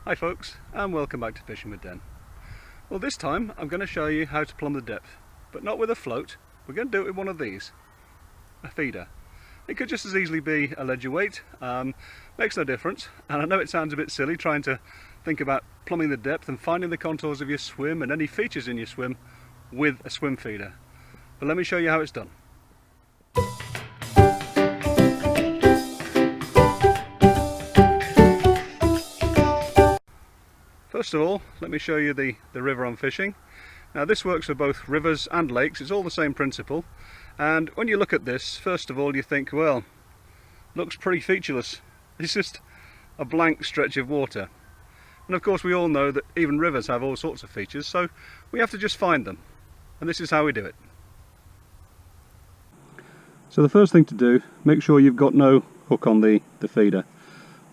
Hi folks, and welcome back to Fishing with Den. Well, this time I'm going to show you how to plumb the depth, but not with a float. We're going to do it with one of these, a feeder. It could just as easily be a ledger weight, makes no difference, and I know it sounds a bit silly trying to think about plumbing the depth and finding the contours of your swim and any features in your swim with a swim feeder. But let me show you how it's done. First of all, let me show you the river I'm fishing. Now this works for both rivers and lakes, it's all the same principle. And when you look at this, first of all you think, well, looks pretty featureless. It's just a blank stretch of water. And of course we all know that even rivers have all sorts of features, so we have to just find them. And this is how we do it. So the first thing to do, make sure you've got no hook on the feeder.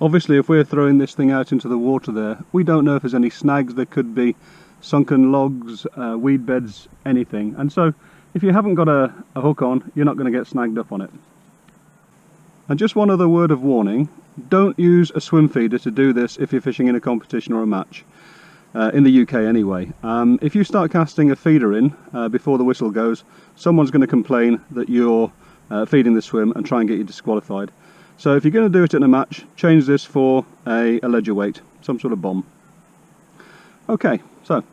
Obviously if we're throwing this thing out into the water there, we don't know if there's any snags. There could be sunken logs, weed beds, anything. And so if you haven't got a hook on, you're not going to get snagged up on it. And just one other word of warning, don't use a swim feeder to do this if you're fishing in a competition or a match. In the UK anyway. If you start casting a feeder in before the whistle goes, someone's going to complain that you're feeding the swim and try and get you disqualified. So if you're going to do it in a match, change this for a ledger weight, some sort of bomb. Okay, so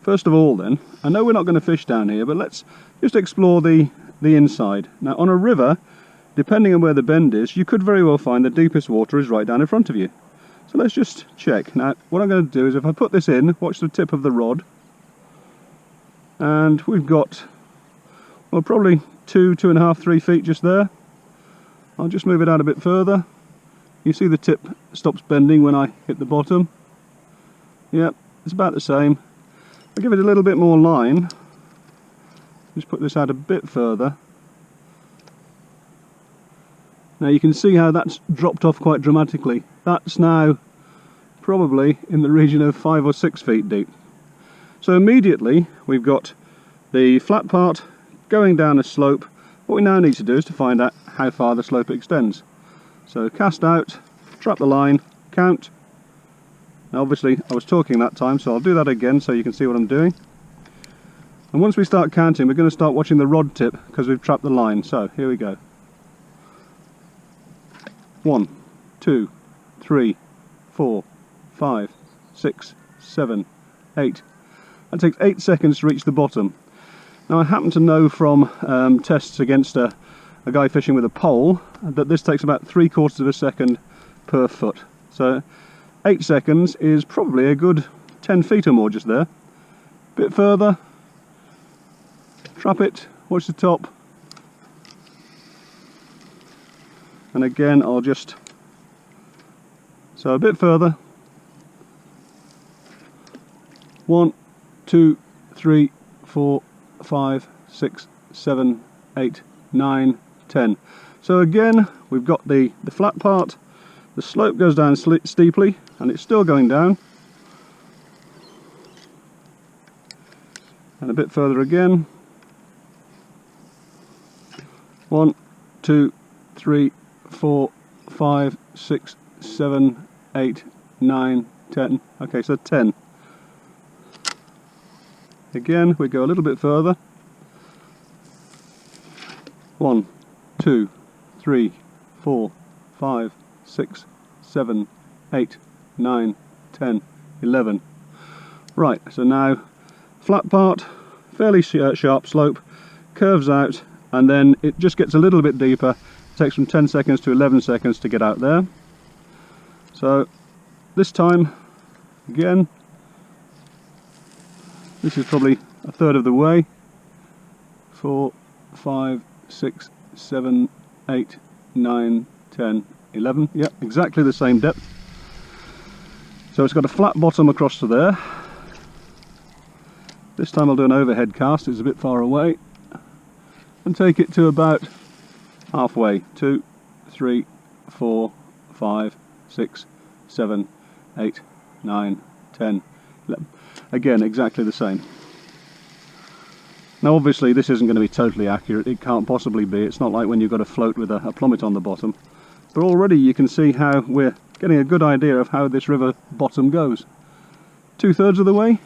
first of all then, I know we're not going to fish down here, but let's just explore the inside. Now on a river, depending on where the bend is, you could very well find the deepest water is right down in front of you. So let's just check. Now what I'm going to do is if I put this in, watch the tip of the rod, and we've got, well, probably 2.5, 3 feet just there. I'll just move it out a bit further. You see the tip stops bending when I hit the bottom. Yep, it's about the same. I'll give it a little bit more line. Just put this out a bit further. Now you can see how that's dropped off quite dramatically. That's now probably in the region of 5 or 6 feet deep. So immediately we've got the flat part going down a slope. What we now need to do is to find out how far the slope extends. So cast out, trap the line, count. Now obviously I was talking that time, so I'll do that again so you can see what I'm doing. And once we start counting, we're going to start watching the rod tip because we've trapped the line. So here we go. 1, 2, 3, 4, 5, 6, 7, 8. That takes 8 seconds to reach the bottom. Now I happen to know from tests against a guy fishing with a pole that this takes about 3/4 of a second per foot. So 8 seconds is probably a good 10 feet or more just there. Bit further, trap it, watch the top, and again I'll just, so a bit further, 1, 2, 3, 4, 5, 6, 7, 8, 9, 10. So again we've got the flat part, the slope goes down steeply and it's still going down, and a bit further again, 1, 2, 3, 4, 5, 6, 7, 8, 9, 10. Okay, so 10. Again, we go a little bit further. 1, 2, 3, 4, 5, 6, 7, 8, 9, 10, 11. Right, so now flat part, fairly sharp slope, curves out, and then it just gets a little bit deeper. It takes from 10 seconds to 11 seconds to get out there. So this time, again, this is probably a third of the way. 4, 5, 6, 7, 8, 9, 10, 11. Yep, exactly the same depth. So it's got a flat bottom across to there. This time I'll do an overhead cast, it's a bit far away, and take it to about halfway. 2, 3, 4, 5, 6, 7, 8, 9, 10, 11. Again, exactly the same. Now obviously this isn't going to be totally accurate, it can't possibly be, it's not like when you've got a float with a plummet on the bottom. But already you can see how we're getting a good idea of how this river bottom goes. 2/3 of the way.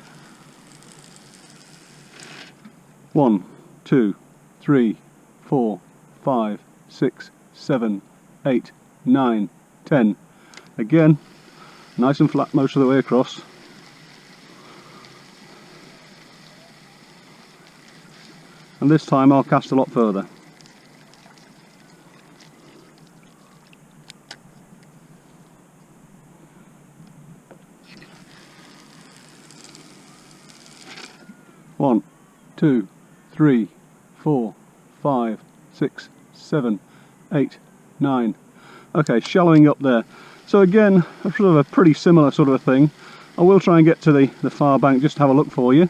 1, 2, 3, 4, 5, 6, 7, 8, 9, 10. Again, nice and flat most of the way across. And this time I'll cast a lot further. One, 2, 3, 4, 5, 6, 7, 8, 9. Okay, shallowing up there. So again, sort of a pretty similar sort of a thing. I will try and get to the far bank just to have a look for you.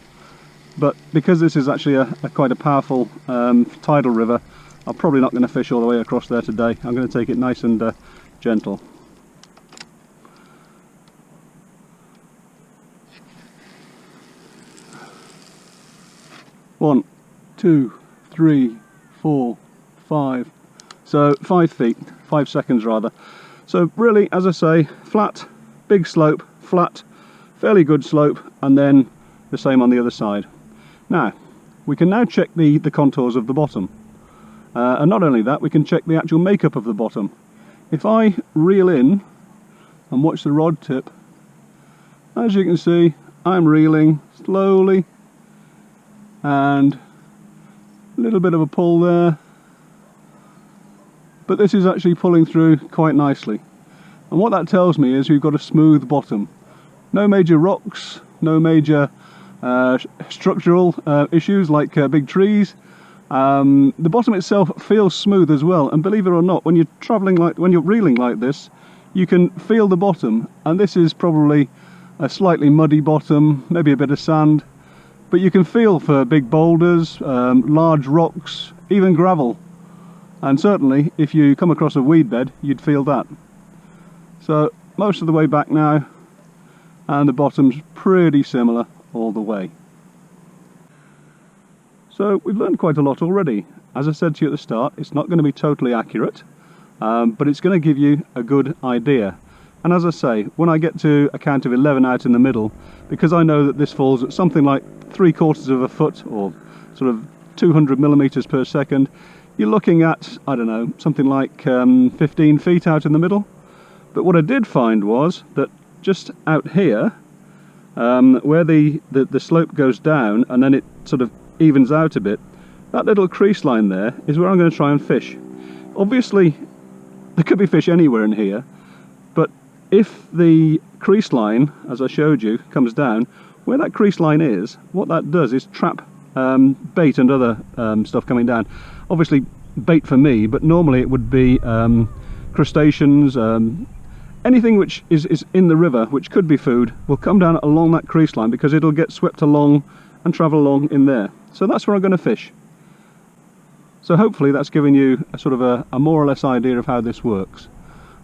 But because this is actually quite a powerful tidal river, I'm probably not going to fish all the way across there today. I'm going to take it nice and gentle. One, 2, 3, 4, 5. So 5 feet, 5 seconds rather. So really, as I say, flat, big slope, flat, fairly good slope, and then the same on the other side. Now, we can now check the contours of the bottom. And not only that, we can check the actual makeup of the bottom. If I reel in and watch the rod tip, as you can see, I'm reeling slowly, and a little bit of a pull there. But this is actually pulling through quite nicely. And what that tells me is we've got a smooth bottom. No major rocks, no major structural issues like big trees. The bottom itself feels smooth as well, and believe it or not, when you're reeling like this, you can feel the bottom, and this is probably a slightly muddy bottom, maybe a bit of sand, but you can feel for big boulders, large rocks, even gravel, and certainly if you come across a weed bed you'd feel that. So most of the way back now, and the bottom's pretty similar all the way. So we've learned quite a lot already. As I said to you at the start, it's not going to be totally accurate, but it's going to give you a good idea. And as I say, when I get to a count of 11 out in the middle, because I know that this falls at something like 3/4 of a foot, or sort of 200 millimeters per second, you're looking at, I don't know, something like 15 feet out in the middle. But what I did find was that just out here, where the slope goes down and then it sort of evens out a bit, that little crease line there is where I'm going to try and fish. Obviously there could be fish anywhere in here, but if the crease line, as I showed you, comes down, where that crease line is, what that does is trap bait and other stuff coming down. Obviously bait for me, but normally it would be crustaceans, anything which is in the river which could be food will come down along that crease line, because it'll get swept along and travel along in there. So that's where I'm going to fish. So hopefully that's given you a sort of a more or less idea of how this works.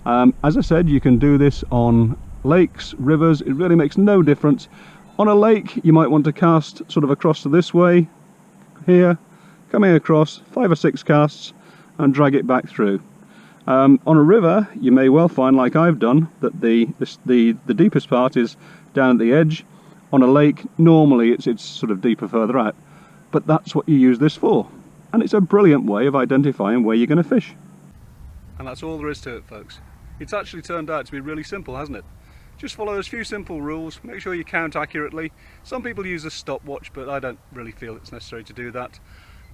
As I said, you can do this on lakes, rivers, it really makes no difference. On a lake you might want to cast sort of across to this way, here, coming across 5 or 6 casts and drag it back through. On a river you may well find, like I've done, that the deepest part is down at the edge. On a lake normally it's sort of deeper further out, but that's what you use this for, and it's a brilliant way of identifying where you're going to fish. And that's all there is to it, folks. It's actually turned out to be really simple, hasn't it? Just follow those few simple rules, make sure you count accurately. Some people use a stopwatch, but I don't really feel it's necessary to do that.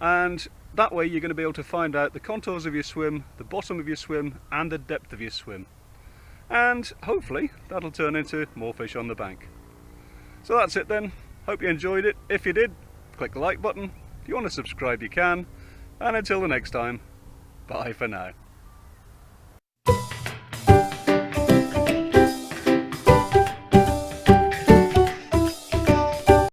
And that way you're going to be able to find out the contours of your swim, the bottom of your swim, and the depth of your swim. And hopefully that'll turn into more fish on the bank. So that's it then. Hope you enjoyed it. If you did, click the like button. If you want to subscribe, you can. And until the next time, bye for now.